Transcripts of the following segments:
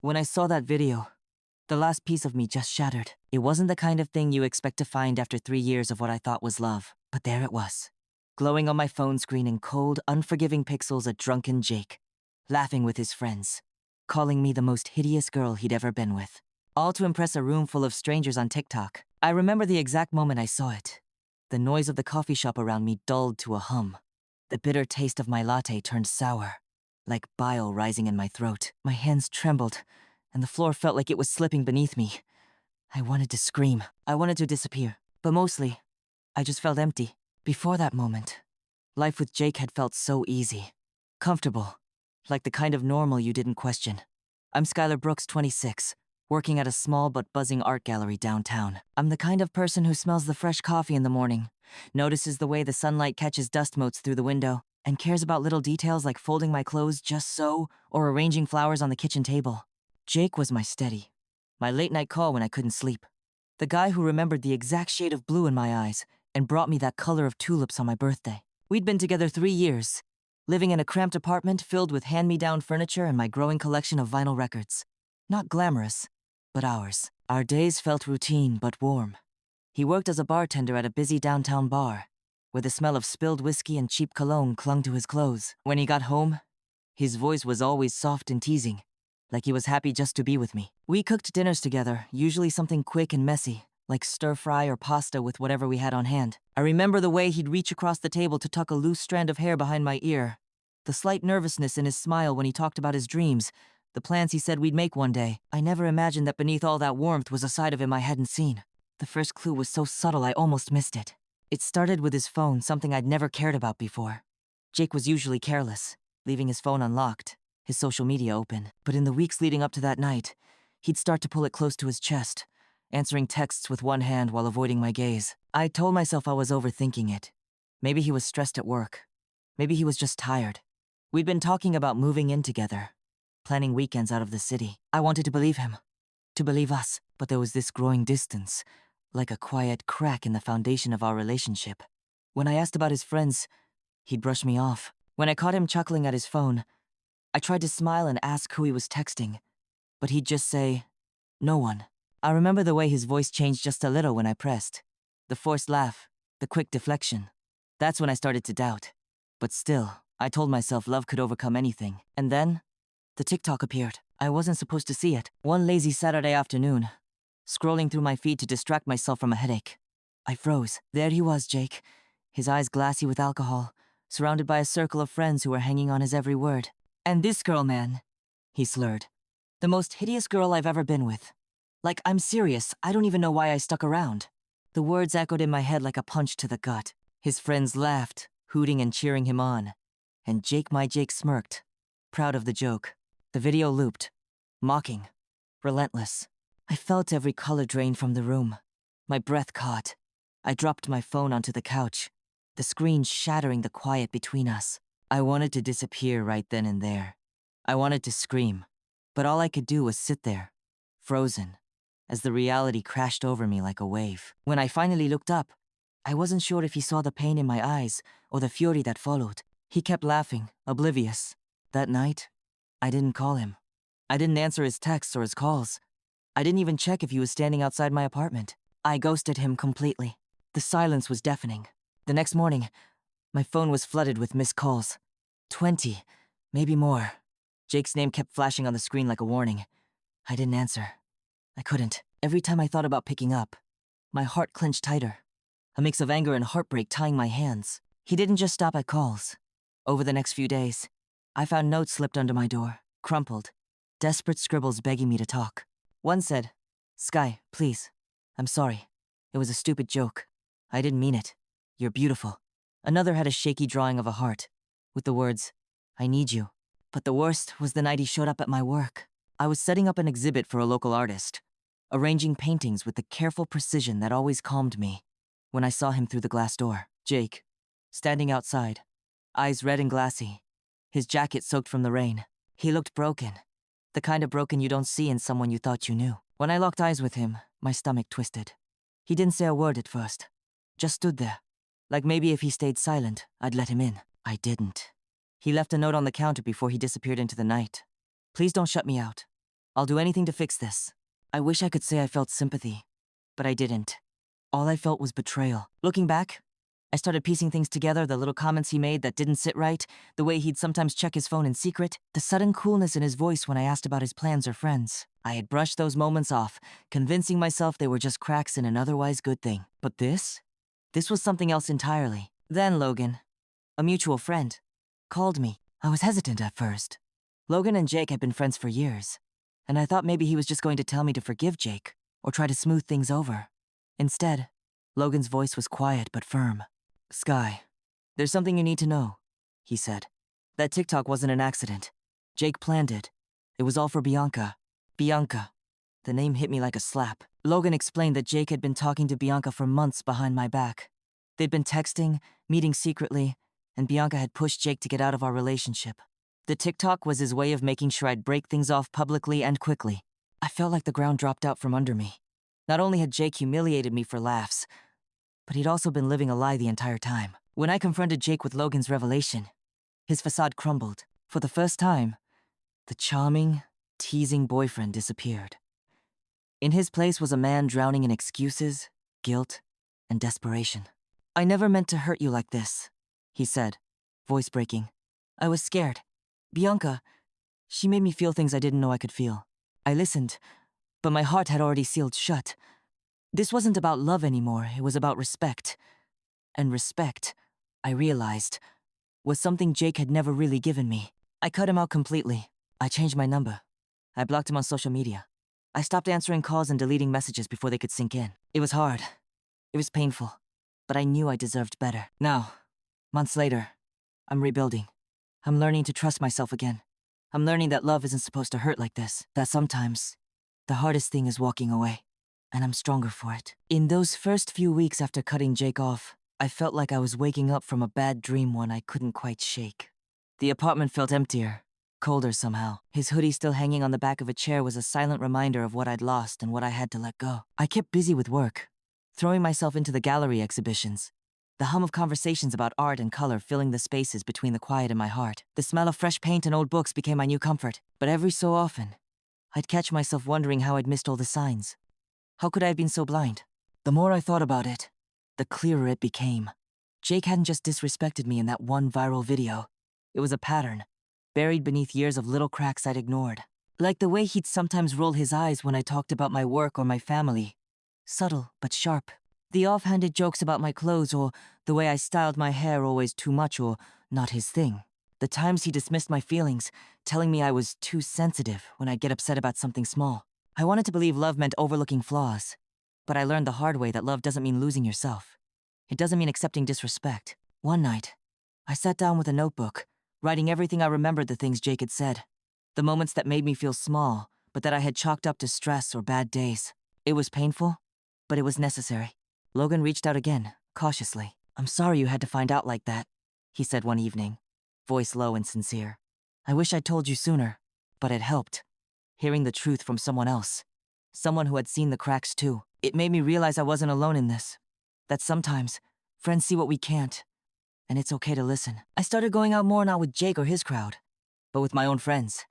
When I saw that video, the last piece of me just shattered. It wasn't the kind of thing you expect to find after 3 years of what I thought was love. But there it was, glowing on my phone screen in cold, unforgiving pixels, a drunken Jake, laughing with his friends, calling me the most hideous girl he'd ever been with. All to impress a room full of strangers on TikTok. I remember the exact moment I saw it. The noise of the coffee shop around me dulled to a hum. The bitter taste of my latte turned sour, like bile rising in my throat. My hands trembled, and the floor felt like it was slipping beneath me. I wanted to scream. I wanted to disappear. But mostly, I just felt empty. Before that moment, life with Jake had felt so easy, comfortable, like the kind of normal you didn't question. I'm Skylar Brooks, 26, working at a small but buzzing art gallery downtown. I'm the kind of person who smells the fresh coffee in the morning, notices the way the sunlight catches dust motes through the window, and cares about little details like folding my clothes just so, or arranging flowers on the kitchen table. Jake was my steady, my late-night call when I couldn't sleep. The guy who remembered the exact shade of blue in my eyes and brought me that color of tulips on my birthday. We'd been together 3 years, living in a cramped apartment filled with hand-me-down furniture and my growing collection of vinyl records. Not glamorous, but ours. Our days felt routine but warm. He worked as a bartender at a busy downtown bar, where the smell of spilled whiskey and cheap cologne clung to his clothes. When he got home, his voice was always soft and teasing, like he was happy just to be with me. We cooked dinners together, usually something quick and messy, like stir-fry or pasta with whatever we had on hand. I remember the way he'd reach across the table to tuck a loose strand of hair behind my ear, the slight nervousness in his smile when he talked about his dreams, the plans he said we'd make one day. I never imagined that beneath all that warmth was a side of him I hadn't seen. The first clue was so subtle I almost missed it. It started with his phone, something I'd never cared about before. Jake was usually careless, leaving his phone unlocked, his social media open. But in the weeks leading up to that night, he'd start to pull it close to his chest, answering texts with one hand while avoiding my gaze. I told myself I was overthinking it. Maybe he was stressed at work. Maybe he was just tired. We'd been talking about moving in together, planning weekends out of the city. I wanted to believe him, to believe us. But there was this growing distance, like a quiet crack in the foundation of our relationship. When I asked about his friends, he'd brush me off. When I caught him chuckling at his phone, I tried to smile and ask who he was texting, but he'd just say, "No one." I remember the way his voice changed just a little when I pressed. The forced laugh, the quick deflection. That's when I started to doubt. But still, I told myself love could overcome anything. And then, the TikTok appeared. I wasn't supposed to see it. One lazy Saturday afternoon, scrolling through my feed to distract myself from a headache, I froze. There he was, Jake, his eyes glassy with alcohol, surrounded by a circle of friends who were hanging on his every word. "And this girl, man," he slurred. "The most hideous girl I've ever been with. Like, I'm serious, I don't even know why I stuck around." The words echoed in my head like a punch to the gut. His friends laughed, hooting and cheering him on. And my Jake smirked, proud of the joke. The video looped, mocking, relentless. I felt every color drain from the room. My breath caught. I dropped my phone onto the couch, the screen shattering the quiet between us. I wanted to disappear right then and there. I wanted to scream, but all I could do was sit there, frozen, as the reality crashed over me like a wave. When I finally looked up, I wasn't sure if he saw the pain in my eyes or the fury that followed. He kept laughing, oblivious. That night, I didn't call him. I didn't answer his texts or his calls. I didn't even check if he was standing outside my apartment. I ghosted him completely. The silence was deafening. The next morning, my phone was flooded with missed calls. 20, maybe more. Jake's name kept flashing on the screen like a warning. I didn't answer. I couldn't. Every time I thought about picking up, my heart clenched tighter, a mix of anger and heartbreak tying my hands. He didn't just stop at calls. Over the next few days, I found notes slipped under my door, crumpled, desperate scribbles begging me to talk. One said, "Sky, please. I'm sorry. It was a stupid joke. I didn't mean it. You're beautiful." Another had a shaky drawing of a heart, with the words, "I need you." But the worst was the night he showed up at my work. I was setting up an exhibit for a local artist, arranging paintings with the careful precision that always calmed me, when I saw him through the glass door. Jake, standing outside, eyes red and glassy, his jacket soaked from the rain. He looked broken, the kind of broken you don't see in someone you thought you knew. When I locked eyes with him, my stomach twisted. He didn't say a word at first, just stood there, like maybe if he stayed silent, I'd let him in. I didn't. He left a note on the counter before he disappeared into the night. "Please don't shut me out. I'll do anything to fix this. I wish I could say I felt sympathy, but I didn't. All I felt was betrayal. Looking back, I started piecing things together, the little comments he made that didn't sit right, the way he'd sometimes check his phone in secret, the sudden coolness in his voice when I asked about his plans or friends. I had brushed those moments off, convincing myself they were just cracks in an otherwise good thing. But this? This was something else entirely. Then Logan, a mutual friend, called me. I was hesitant at first. Logan and Jake had been friends for years, and I thought maybe he was just going to tell me to forgive Jake, or try to smooth things over. Instead, Logan's voice was quiet but firm. Sky, there's something you need to know, he said. That TikTok wasn't an accident. Jake planned it. It was all for Bianca. Bianca. The name hit me like a slap. Logan explained that Jake had been talking to Bianca for months behind my back. They'd been texting, meeting secretly, and Bianca had pushed Jake to get out of our relationship. The TikTok was his way of making sure I'd break things off publicly and quickly. I felt like the ground dropped out from under me. Not only had Jake humiliated me for laughs, but he'd also been living a lie the entire time. When I confronted Jake with Logan's revelation, his facade crumbled. For the first time, the charming, teasing boyfriend disappeared. In his place was a man drowning in excuses, guilt, and desperation. I never meant to hurt you like this, he said, voice breaking. I was scared. Bianca, she made me feel things I didn't know I could feel. I listened, but my heart had already sealed shut. This wasn't about love anymore, it was about respect. And respect, I realized, was something Jake had never really given me. I cut him out completely. I changed my number. I blocked him on social media. I stopped answering calls and deleting messages before they could sink in. It was hard. It was painful. But I knew I deserved better. Now, months later, I'm rebuilding. I'm learning to trust myself again. I'm learning that love isn't supposed to hurt like this. That sometimes, the hardest thing is walking away. And I'm stronger for it. In those first few weeks after cutting Jake off, I felt like I was waking up from a bad dream one I couldn't quite shake. The apartment felt emptier, colder somehow. His hoodie still hanging on the back of a chair was a silent reminder of what I'd lost and what I had to let go. I kept busy with work, throwing myself into the gallery exhibitions. The hum of conversations about art and color filling the spaces between the quiet in my heart. The smell of fresh paint and old books became my new comfort. But every so often, I'd catch myself wondering how I'd missed all the signs. How could I have been so blind? The more I thought about it, the clearer it became. Jake hadn't just disrespected me in that one viral video. It was a pattern, buried beneath years of little cracks I'd ignored. Like the way he'd sometimes roll his eyes when I talked about my work or my family. Subtle, but sharp. The offhanded jokes about my clothes or the way I styled my hair always too much or not his thing. The times he dismissed my feelings, telling me I was too sensitive when I'd get upset about something small. I wanted to believe love meant overlooking flaws, but I learned the hard way that love doesn't mean losing yourself. It doesn't mean accepting disrespect. One night, I sat down with a notebook, writing everything I remembered the things Jake had said. The moments that made me feel small, but that I had chalked up to stress or bad days. It was painful, but it was necessary. Logan reached out again, cautiously. I'm sorry you had to find out like that, he said one evening, voice low and sincere. I wish I'd told you sooner, but it helped. Hearing the truth from someone else. Someone who had seen the cracks too. It made me realize I wasn't alone in this. That sometimes, friends see what we can't, and it's okay to listen. I started going out more not with Jake or his crowd, but with my own friends.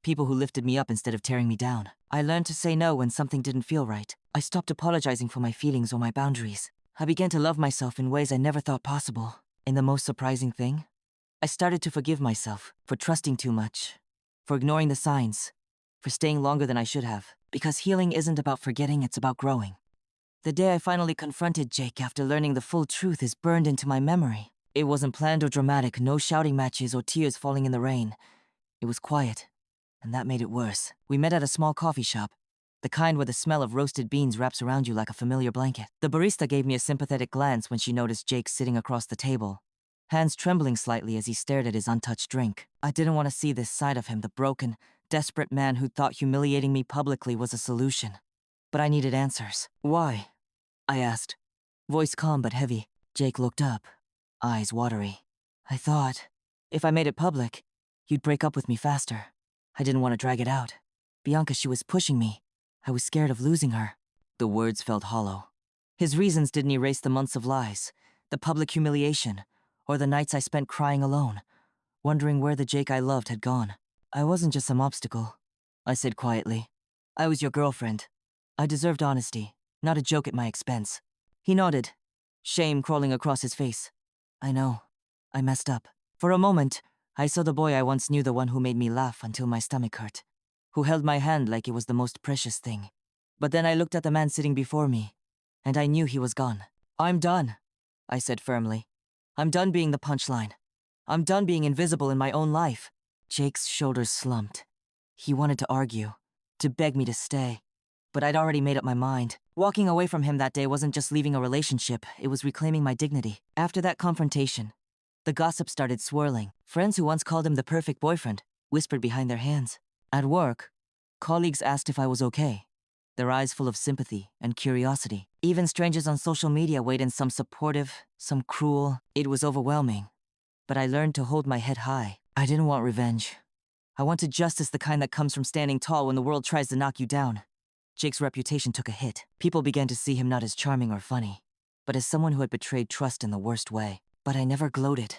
People who lifted me up instead of tearing me down. I learned to say no when something didn't feel right. I stopped apologizing for my feelings or my boundaries. I began to love myself in ways I never thought possible. And the most surprising thing? I started to forgive myself for trusting too much, for ignoring the signs, for staying longer than I should have. Because healing isn't about forgetting, it's about growing. The day I finally confronted Jake after learning the full truth is burned into my memory. It wasn't planned or dramatic, no shouting matches or tears falling in the rain. It was quiet, and that made it worse. We met at a small coffee shop, the kind where the smell of roasted beans wraps around you like a familiar blanket. The barista gave me a sympathetic glance when she noticed Jake sitting across the table, hands trembling slightly as he stared at his untouched drink. I didn't want to see this side of him, the broken, desperate man who thought humiliating me publicly was a solution. But I needed answers. Why? I asked, voice calm but heavy. Jake looked up, eyes watery. I thought, if I made it public, you'd break up with me faster. I didn't want to drag it out. Bianca, she was pushing me. I was scared of losing her. The words felt hollow. His reasons didn't erase the months of lies, the public humiliation, or the nights I spent crying alone, wondering where the Jake I loved had gone. I wasn't just some obstacle. I said quietly. I was your girlfriend. I deserved honesty, not a joke at my expense. He nodded, shame crawling across his face. I know. I messed up. For a moment, I saw the boy I once knew, the one who made me laugh until my stomach hurt, who held my hand like it was the most precious thing. But then I looked at the man sitting before me, and I knew he was gone. I'm done, I said firmly. I'm done being the punchline. I'm done being invisible in my own life. Jake's shoulders slumped. He wanted to argue, to beg me to stay. But I'd already made up my mind. Walking away from him that day wasn't just leaving a relationship, it was reclaiming my dignity. After that confrontation, the gossip started swirling. Friends who once called him the perfect boyfriend whispered behind their hands. At work, colleagues asked if I was okay, their eyes full of sympathy and curiosity. Even strangers on social media weighed in, some supportive, some cruel. It was overwhelming. But I learned to hold my head high. I didn't want revenge. I wanted justice, the kind that comes from standing tall when the world tries to knock you down. Jake's reputation took a hit. People began to see him not as charming or funny, but as someone who had betrayed trust in the worst way. But I never gloated.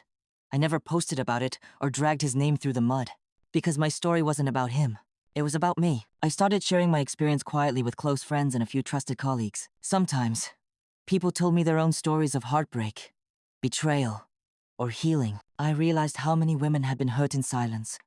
I never posted about it or dragged his name through the mud. Because my story wasn't about him. It was about me. I started sharing my experience quietly with close friends and a few trusted colleagues. Sometimes, people told me their own stories of heartbreak, betrayal, or healing. I realized how many women had been hurt in silence,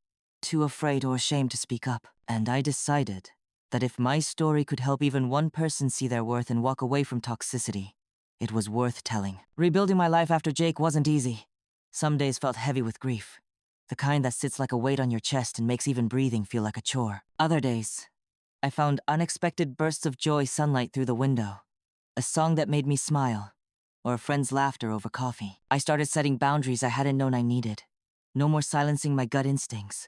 too afraid or ashamed to speak up. And I decided that if my story could help even one person see their worth and walk away from toxicity, it was worth telling. Rebuilding my life after Jake wasn't easy. Some days felt heavy with grief, the kind that sits like a weight on your chest and makes even breathing feel like a chore. Other days, I found unexpected bursts of joy, sunlight through the window, a song that made me smile, or a friend's laughter over coffee. I started setting boundaries I hadn't known I needed. No more silencing my gut instincts.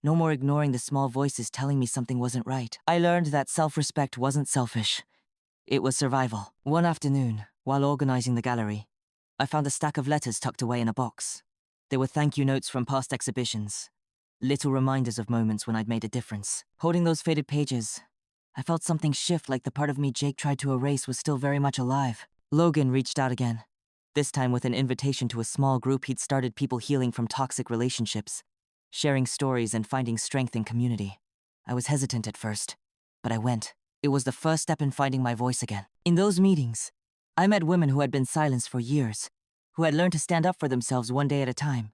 No more ignoring the small voices telling me something wasn't right. I learned that self-respect wasn't selfish. It was survival. One afternoon, while organizing the gallery, I found a stack of letters tucked away in a box. They were thank you notes from past exhibitions, little reminders of moments when I'd made a difference. Holding those faded pages, I felt something shift, like the part of me Jake tried to erase was still very much alive. Logan reached out again, this time with an invitation to a small group he'd started, people healing from toxic relationships, sharing stories and finding strength in community. I was hesitant at first, but I went. It was the first step in finding my voice again. In those meetings, I met women who had been silenced for years, who had learned to stand up for themselves one day at a time.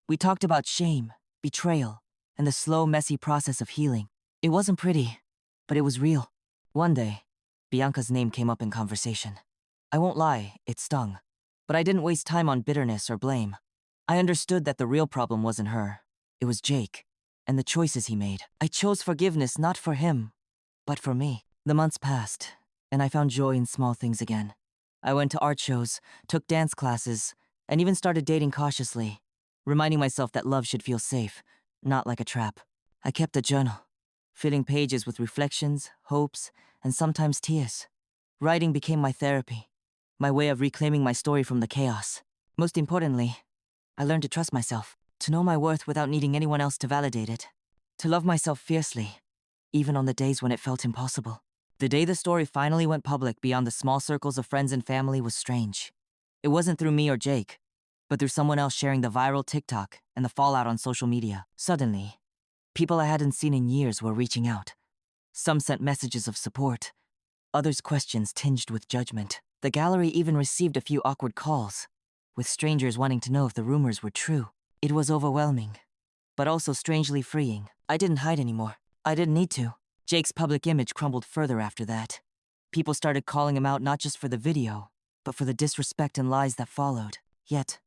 We talked about shame, betrayal, and the slow, messy process of healing. It wasn't pretty, but it was real. One day, Bianca's name came up in conversation. I won't lie, it stung. But I didn't waste time on bitterness or blame. I understood that the real problem wasn't her. It was Jake, and the choices he made. I chose forgiveness not for him, but for me. The months passed, and I found joy in small things again. I went to art shows, took dance classes, and even started dating cautiously, reminding myself that love should feel safe, not like a trap. I kept a journal, filling pages with reflections, hopes, and sometimes tears. Writing became my therapy, my way of reclaiming my story from the chaos. Most importantly, I learned to trust myself, to know my worth without needing anyone else to validate it, to love myself fiercely, even on the days when it felt impossible. The day the story finally went public beyond the small circles of friends and family was strange. It wasn't through me or Jake, but through someone else sharing the viral TikTok and the fallout on social media. Suddenly, people I hadn't seen in years were reaching out. Some sent messages of support, others questions tinged with judgment. The gallery even received a few awkward calls, with strangers wanting to know if the rumors were true. It was overwhelming, but also strangely freeing. I didn't hide anymore. I didn't need to. Jake's public image crumbled further after that. People started calling him out not just for the video, but for the disrespect and lies that followed. Yet,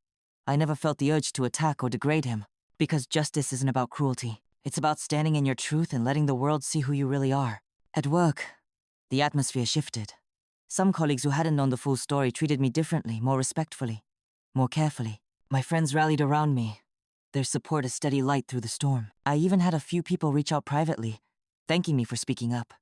I never felt the urge to attack or degrade him, because justice isn't about cruelty. It's about standing in your truth and letting the world see who you really are. At work, the atmosphere shifted. Some colleagues who hadn't known the full story treated me differently, more respectfully, more carefully. My friends rallied around me, their support a steady light through the storm. I even had a few people reach out privately, thanking me for speaking up.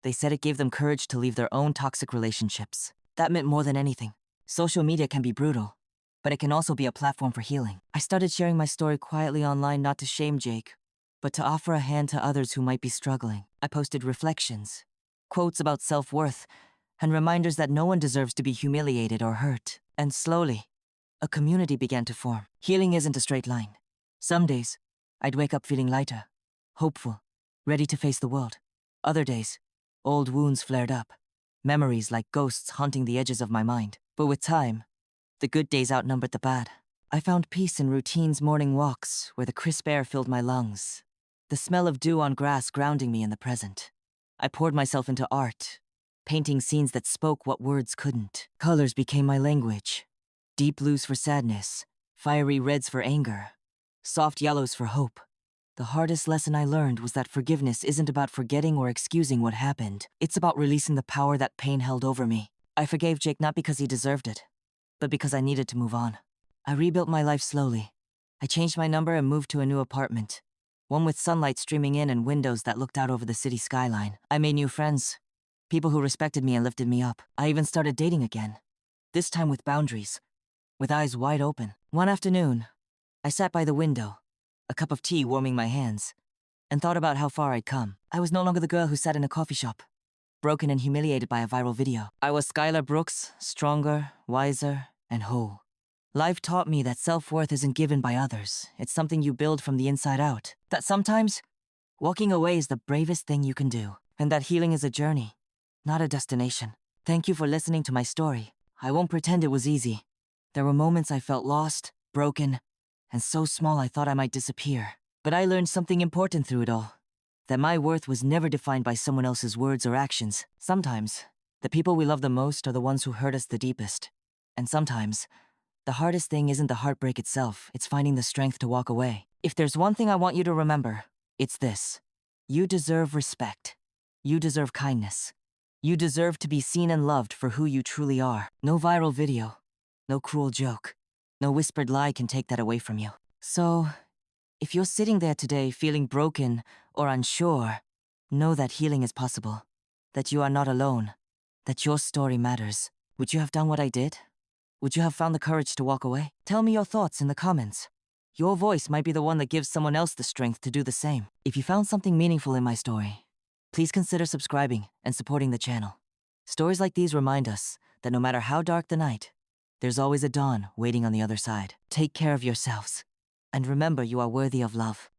They said it gave them courage to leave their own toxic relationships. That meant more than anything. Social media can be brutal, but it can also be a platform for healing. I started sharing my story quietly online, not to shame Jake, but to offer a hand to others who might be struggling. I posted reflections, quotes about self-worth, and reminders that no one deserves to be humiliated or hurt. And slowly, a community began to form. Healing isn't a straight line. Some days, I'd wake up feeling lighter, hopeful, ready to face the world. Other days, old wounds flared up, memories like ghosts haunting the edges of my mind. But with time, the good days outnumbered the bad. I found peace in routine's morning walks where the crisp air filled my lungs, the smell of dew on grass grounding me in the present. I poured myself into art, painting scenes that spoke what words couldn't. Colors became my language. Deep blues for sadness, fiery reds for anger, soft yellows for hope. The hardest lesson I learned was that forgiveness isn't about forgetting or excusing what happened. It's about releasing the power that pain held over me. I forgave Jake not because he deserved it, but because I needed to move on. I rebuilt my life slowly. I changed my number and moved to a new apartment, one with sunlight streaming in and windows that looked out over the city skyline. I made new friends, people who respected me and lifted me up. I even started dating again, this time with boundaries, with eyes wide open. One afternoon, I sat by the window, a cup of tea warming my hands, and thought about how far I'd come. I was no longer the girl who sat in a coffee shop, broken and humiliated by a viral video. I was Skylar Brooks, stronger, wiser, and whole. Life taught me that self-worth isn't given by others. It's something you build from the inside out. That sometimes, walking away is the bravest thing you can do. And that healing is a journey, not a destination. Thank you for listening to my story. I won't pretend it was easy. There were moments I felt lost, broken, and so small I thought I might disappear. But I learned something important through it all. That my worth was never defined by someone else's words or actions. Sometimes, the people we love the most are the ones who hurt us the deepest. And sometimes, the hardest thing isn't the heartbreak itself, it's finding the strength to walk away. If there's one thing I want you to remember, it's this. You deserve respect. You deserve kindness. You deserve to be seen and loved for who you truly are. No viral video, no cruel joke, no whispered lie can take that away from you. So, if you're sitting there today feeling broken or unsure, know that healing is possible, that you are not alone, that your story matters. Would you have done what I did? Would you have found the courage to walk away? Tell me your thoughts in the comments. Your voice might be the one that gives someone else the strength to do the same. If you found something meaningful in my story, please consider subscribing and supporting the channel. Stories like these remind us that no matter how dark the night, there's always a dawn waiting on the other side. Take care of yourselves, and remember you are worthy of love.